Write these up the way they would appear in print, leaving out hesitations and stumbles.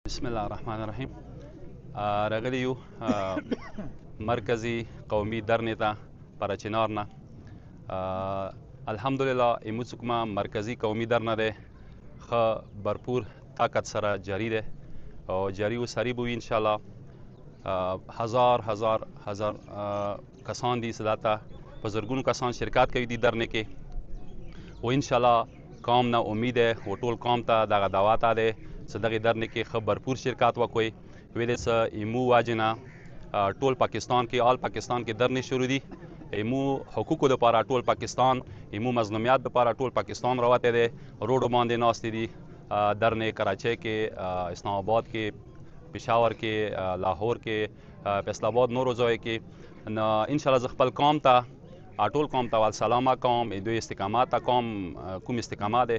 بسم الله الرحمن الرحیم. راغلی یو مرکزی قومی درنې ته پرچینار نه. الحمدلله امروز کومه مرکزی قومی درنه ده ښه برپور طاقت سره جاری ده او جاری و سری بوي انشاءالله. هزار کسان دي صداته په زرګونو کسان شرکت کوي دي درنې کې و انشاءالله قوم نه امید ده و ټول قوم ته دغه دعوت ده چې دغې درنې کې ښه برپور شرکت وکړي. ویلې څه ایمو واجې نه ټول پاکستان کې آل پاکستان کې درنې شروع دي. ایمو حقوقو دپاره ټول پاکستان، ایمو مظلومیت دپاره ټول پاکستان راوتی دی. روډو باندې ناستې دي درنې کراچۍ کې، اسلام آباد کې، پېښور کې، لاهور کې، فیصل آباد نورو ځایو کې. نو انشاءالله زه خپل قوم ته ټول قوم ته سلام کوم. دوی استقامت ته کوم استقامت دی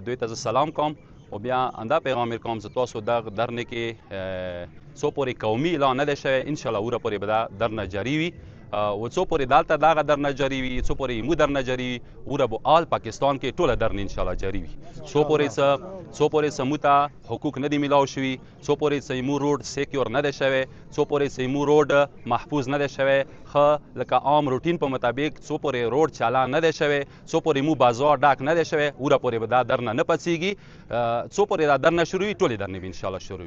دوی ته زه سلام کوم او بیا اندا پیغام کوم چې تاسو دغه درنې کې څو پورې قومي اعلان نه دی شوی انشاءالله وروره پورې به دا درنه جاري وي و څو پورې دلته دغه درنه جاري وي، څو پورې ایمو درنه جاري وي، وروره به آل پاکستان کې ټوله درنه انشاءالله جاري وي. څو پورې څه موږ ته حقوق نه دي میلاو شوي، څو پورې څه ایمو روډ سیکیور نه دی شوی، څو پورې څه ایمو روډ محفوظ نه دی شوی، ښه لکه عام روټین په مطابق څو پورې روډ چالان نه دی شوی، څو پورې ایمو بازار ډاک نه دی شوی، وروره پورې به دا درنه نه پڅېږي. څو پورې دا درنه شروع وي ټولې درنې به انشاءالله شروع وي.